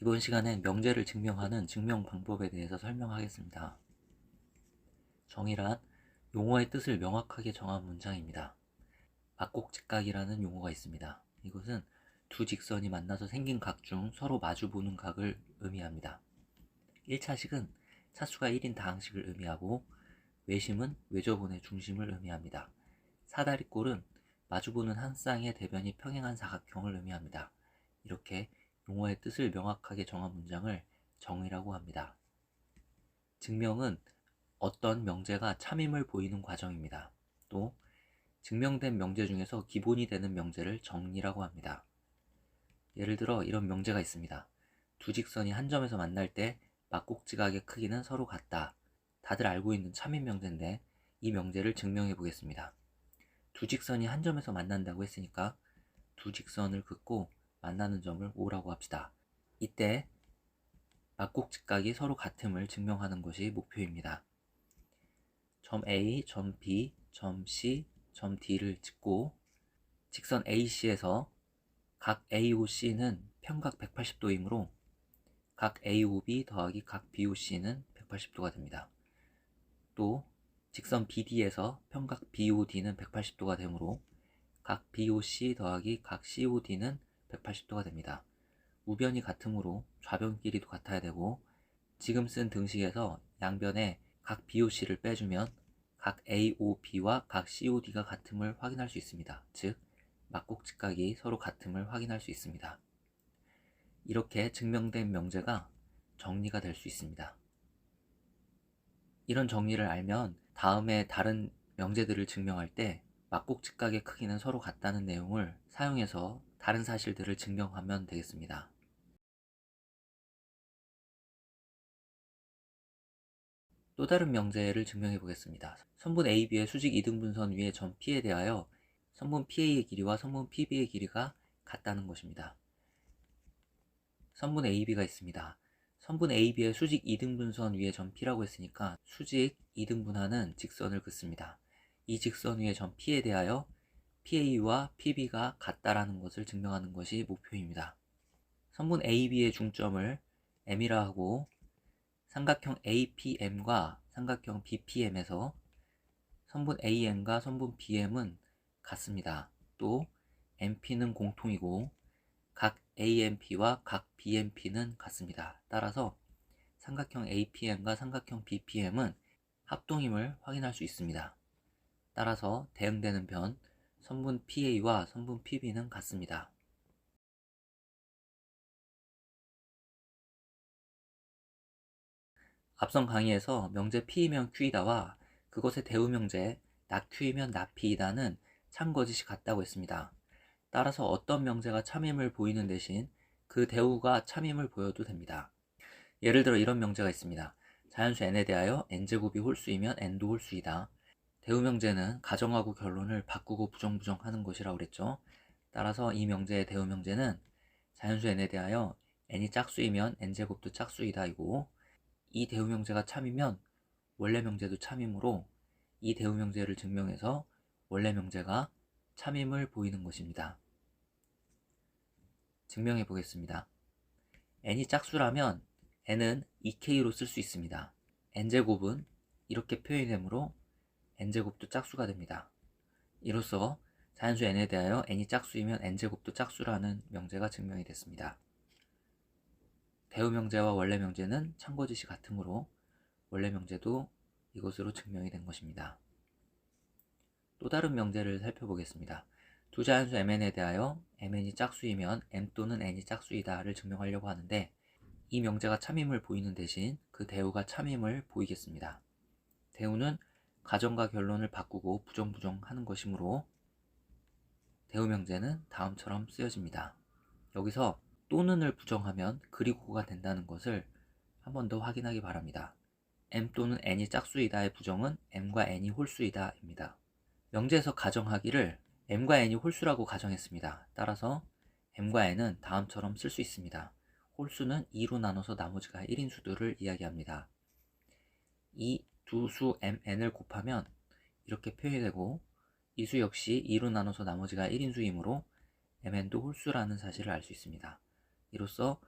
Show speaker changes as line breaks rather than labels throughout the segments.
이번 시간엔 명제를 증명하는 증명 방법에 대해서 설명하겠습니다. 정의란 용어의 뜻을 명확하게 정한 문장입니다. 막곡직각이라는 용어가 있습니다. 이것은 두 직선이 만나서 생긴 각 중 서로 마주보는 각을 의미합니다. 1차식은 차수가 1인 다항식을 의미하고 외심은 외접원의 중심을 의미합니다. 사다리꼴은 마주보는 한 쌍의 대변이 평행한 사각형을 의미합니다. 이렇게 용어의 뜻을 명확하게 정한 문장을 정의라고 합니다. 증명은 어떤 명제가 참임을 보이는 과정입니다. 또 증명된 명제 중에서 기본이 되는 명제를 정리라고 합니다. 예를 들어 이런 명제가 있습니다. 두 직선이 한 점에서 만날 때 막곡지각의 크기는 서로 같다. 다들 알고 있는 참임 명제인데 이 명제를 증명해 보겠습니다. 두 직선이 한 점에서 만난다고 했으니까 두 직선을 긋고 만나는 점을 O라고 합시다. 이때 막곡직각이 서로 같음을 증명하는 것이 목표입니다. 점 A, 점 B, 점 C, 점 D를 찍고 직선 AC에서 각 AOC는 평각 180도이므로 각 AOB 더하기 각 BOC는 180도가 됩니다. 또 직선 BD에서 평각 BOD는 180도가 되므로 각 BOC 더하기 각 COD는 180도가 됩니다. 우변이 같으므로 좌변끼리도 같아야 되고 지금 쓴 등식에서 양변에 각 BOC를 빼주면 각 AOB와 각 COD가 같음을 확인할 수 있습니다. 즉 막곡직각이 서로 같음을 확인할 수 있습니다. 이렇게 증명된 명제가 정리가 될 수 있습니다. 이런 정리를 알면 다음에 다른 명제들을 증명할 때 막곡직각의 크기는 서로 같다는 내용을 사용해서 다른 사실들을 증명하면 되겠습니다. 또 다른 명제를 증명해 보겠습니다. 선분 AB의 수직 이등분선 위의 점 P에 대하여 선분 PA의 길이와 선분 PB의 길이가 같다는 것입니다. 선분 AB가 있습니다. 선분 AB의 수직 이등분선 위의 점 P라고 했으니까 수직 이등분하는 직선을 긋습니다. 이 직선 위의 점 P에 대하여 PA와 PB가 같다라는 것을 증명하는 것이 목표입니다. 선분 AB의 중점을 M이라 하고 삼각형 APM과 삼각형 BPM에서 선분 AM과 선분 BM은 같습니다. 또 MP는 공통이고 각 AMP와 각 BMP는 같습니다. 따라서 삼각형 APM과 삼각형 BPM은 합동임을 확인할 수 있습니다. 따라서 대응되는 변 선분 PA와 선분 PB는 같습니다. 앞선 강의에서 명제 P이면 Q이다와 그것의 대우 명제 나 Q이면 나 P이다는 참거짓이 같다고 했습니다. 따라서 어떤 명제가 참임을 보이는 대신 그 대우가 참임을 보여도 됩니다. 예를 들어 이런 명제가 있습니다. 자연수 n에 대하여 n제곱이 홀수이면 n도 홀수이다. 대우 명제는 가정하고 결론을 바꾸고 부정하는 것이라고 그랬죠. 따라서 이 명제의 대우 명제는 자연수 n에 대하여 n이 짝수이면 n제곱도 짝수이다 이고 이 대우 명제가 참이면 원래 명제도 참이므로 이 대우 명제를 증명해서 원래 명제가 참임을 보이는 것입니다. 증명해 보겠습니다. n이 짝수라면 n은 2k로 쓸 수 있습니다. n제곱은 이렇게 표현되므로 n제곱도 짝수가 됩니다. 이로써 자연수 n에 대하여 n이 짝수이면 n제곱도 짝수라는 명제가 증명이 됐습니다. 대우 명제와 원래 명제는 참거짓이 같으므로 원래 명제도 이것으로 증명이 된 것입니다. 또 다른 명제를 살펴보겠습니다. 두 자연수 mn에 대하여 mn이 짝수이면 m 또는 n이 짝수이다를 증명하려고 하는데 이 명제가 참임을 보이는 대신 그 대우가 참임을 보이겠습니다. 대우는 가정과 결론을 바꾸고 부정하는 것이므로 대우 명제는 다음처럼 쓰여집니다. 여기서 또는을 부정하면 그리고가 된다는 것을 한 번 더 확인하기 바랍니다. m 또는 n이 짝수이다의 부정은 m과 n이 홀수이다 입니다. 명제에서 가정하기를 m과 n이 홀수라고 가정했습니다. 따라서 m과 n은 다음처럼 쓸 수 있습니다. 홀수는 2로 나눠서 나머지가 1인 수들을 이야기합니다. 이 두 수 mn을 곱하면 이렇게 표현되고 이 수 역시 2로 나눠서 나머지가 1인 수이므로 mn도 홀수라는 사실을 알 수 있습니다. 이로써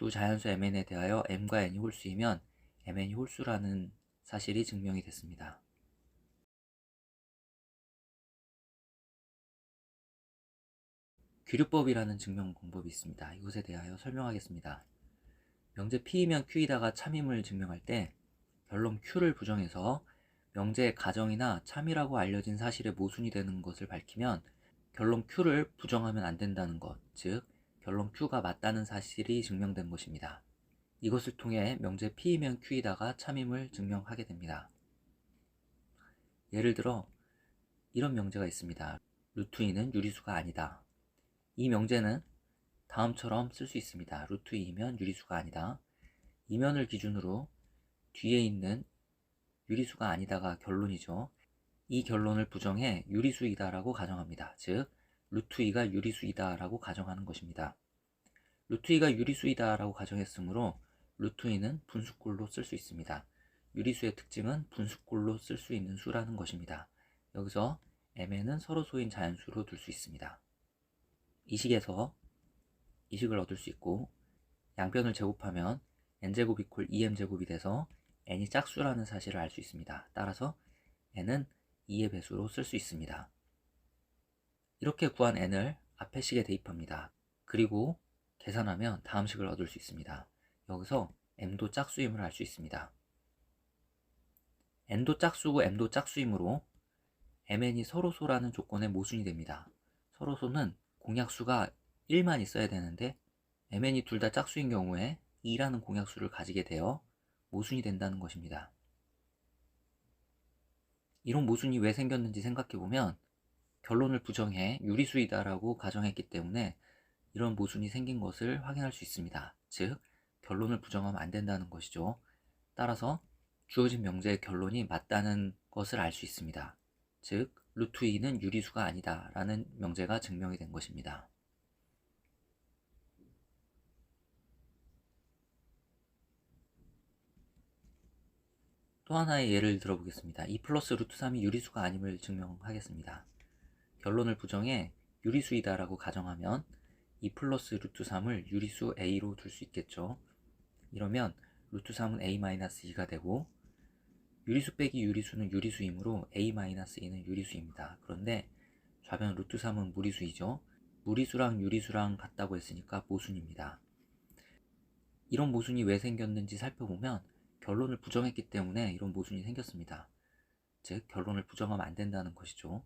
두 자연수 mn에 대하여 m과 n이 홀수이면 mn이 홀수라는 사실이 증명이 됐습니다. 귀류법이라는 증명 방법이 있습니다. 이것에 대하여 설명하겠습니다. 명제 P이면 Q이다가 참임을 증명할 때 결론 Q를 부정해서 명제의 가정이나 참이라고 알려진 사실의 모순이 되는 것을 밝히면 결론 Q를 부정하면 안 된다는 것, 즉 결론 Q가 맞다는 사실이 증명된 것입니다. 이것을 통해 명제 P이면 Q이다가 참임을 증명하게 됩니다. 예를 들어 이런 명제가 있습니다. 루트 2는 유리수가 아니다. 이 명제는 다음처럼 쓸 수 있습니다. 루트 2면 유리수가 아니다. 이면을 기준으로 뒤에 있는 유리수가 아니다가 결론이죠. 이 결론을 부정해 유리수이다 라고 가정합니다. 즉 루트 2가 유리수이다 라고 가정하는 것입니다. 루트 2가 유리수이다 라고 가정했으므로 루트 2는 분수꼴로 쓸 수 있습니다. 유리수의 특징은 분수꼴로 쓸 수 있는 수라는 것입니다. 여기서 mn은 서로소인 자연수로 둘 수 있습니다. 이 식에서 이 식을 얻을 수 있고 양변을 제곱하면 n제곱 이퀄 2m제곱이 돼서 n이 짝수라는 사실을 알 수 있습니다. 따라서 n은 2의 배수로 쓸 수 있습니다. 이렇게 구한 n을 앞의 식에 대입합니다. 그리고 계산하면 다음 식을 얻을 수 있습니다. 여기서 m도 짝수임을 알 수 있습니다. n도 짝수고 m도 짝수이므로 mn이 서로소라는 조건의 모순이 됩니다. 서로소는 공약수가 1만 있어야 되는데 mn이 둘 다 짝수인 경우에 2라는 공약수를 가지게 되어 모순이 된다는 것입니다. 이런 모순이 왜 생겼는지 생각해보면 결론을 부정해 유리수이다라고 가정했기 때문에 이런 모순이 생긴 것을 확인할 수 있습니다. 즉 결론을 부정하면 안 된다는 것이죠. 따라서 주어진 명제의 결론이 맞다는 것을 알 수 있습니다. 즉 루트 2는 유리수가 아니다 라는 명제가 증명이 된 것입니다. 또 하나의 예를 들어보겠습니다. 2 플러스 루트 3이 유리수가 아님을 증명하겠습니다. 결론을 부정해 유리수이다 라고 가정하면 2 플러스 루트 3을 유리수 a로 둘 수 있겠죠. 이러면 루트 3은 a-2가 되고 유리수 빼기 유리수는 유리수이므로 a-2는 유리수입니다. 그런데 좌변 루트 3은 무리수이죠. 무리수랑 유리수랑 같다고 했으니까 모순입니다. 이런 모순이 왜 생겼는지 살펴보면 결론을 부정했기 때문에 이런 모순이 생겼습니다. 즉 결론을 부정하면 안 된다는 것이죠.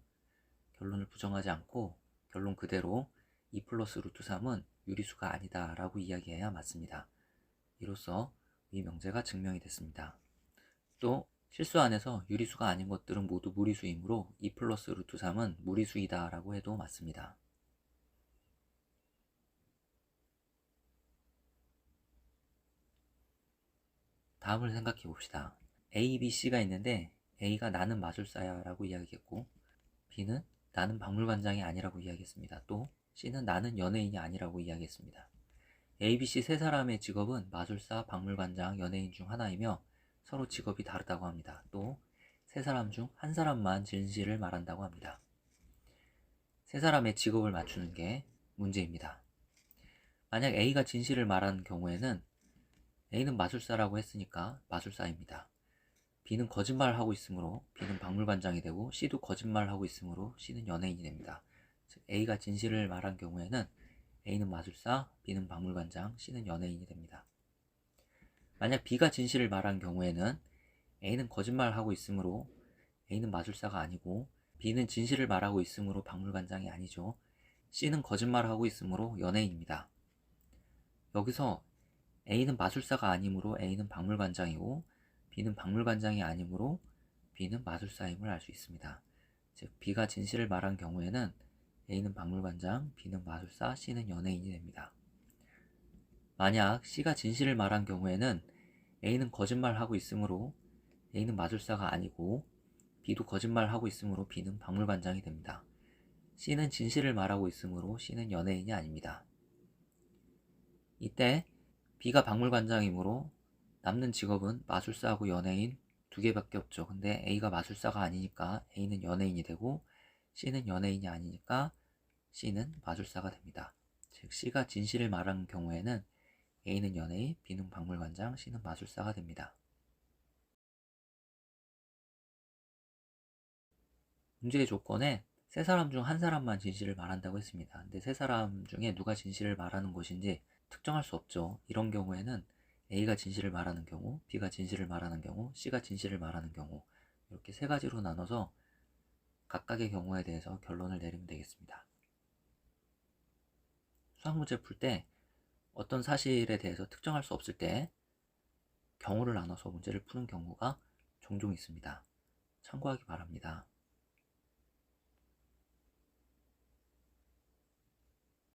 결론을 부정하지 않고 결론 그대로 2 플러스 루트 3은 유리수가 아니다 라고 이야기해야 맞습니다. 이로써 이 명제가 증명이 됐습니다. 또 실수 안에서 유리수가 아닌 것들은 모두 무리수이므로 2 플러스 루트 3은 무리수이다 라고 해도 맞습니다. 다음을 생각해 봅시다. A, B, C가 있는데 A가 나는 마술사야 라고 이야기했고 B는 나는 박물관장이 아니라고 이야기했습니다. 또 C는 나는 연예인이 아니라고 이야기했습니다. A, B, C 세 사람의 직업은 마술사, 박물관장, 연예인 중 하나이며 서로 직업이 다르다고 합니다. 또 세 사람 중 한 사람만 진실을 말한다고 합니다. 세 사람의 직업을 맞추는 게 문제입니다. 만약 A가 진실을 말하는 경우에는 A는 마술사라고 했으니까 마술사입니다. B는 거짓말을 하고 있으므로 B는 박물관장이 되고 C도 거짓말을 하고 있으므로 C는 연예인이 됩니다. 즉 A가 진실을 말한 경우에는 A는 마술사, B는 박물관장, C는 연예인이 됩니다. 만약 B가 진실을 말한 경우에는 A는 거짓말을 하고 있으므로 A는 마술사가 아니고 B는 진실을 말하고 있으므로 박물관장이 아니죠. C는 거짓말을 하고 있으므로 연예인입니다. 여기서 A는 마술사가 아니므로 A는 박물관장이고 B는 박물관장이 아니므로 B는 마술사임을 알 수 있습니다. 즉 B가 진실을 말한 경우에는 A는 박물관장, B는 마술사, C는 연예인이 됩니다. 만약 C가 진실을 말한 경우에는 A는 거짓말하고 있으므로 A는 마술사가 아니고 B도 거짓말하고 있으므로 B는 박물관장이 됩니다. C는 진실을 말하고 있으므로 C는 연예인이 아닙니다. 이때 B가 박물관장이므로 남는 직업은 마술사하고 연예인 두 개밖에 없죠. 근데 A가 마술사가 아니니까 A는 연예인이 되고 C는 연예인이 아니니까 C는 마술사가 됩니다. 즉 C가 진실을 말하는 경우에는 A는 연예인, B는 박물관장, C는 마술사가 됩니다. 문제의 조건에 세 사람 중 한 사람만 진실을 말한다고 했습니다. 근데 세 사람 중에 누가 진실을 말하는 것인지 특정할 수 없죠. 이런 경우에는 A가 진실을 말하는 경우, B가 진실을 말하는 경우, C가 진실을 말하는 경우, 이렇게 세 가지로 나눠서 각각의 경우에 대해서 결론을 내리면 되겠습니다. 수학 문제 풀 때 어떤 사실에 대해서 특정할 수 없을 때 경우를 나눠서 문제를 푸는 경우가 종종 있습니다. 참고하기 바랍니다.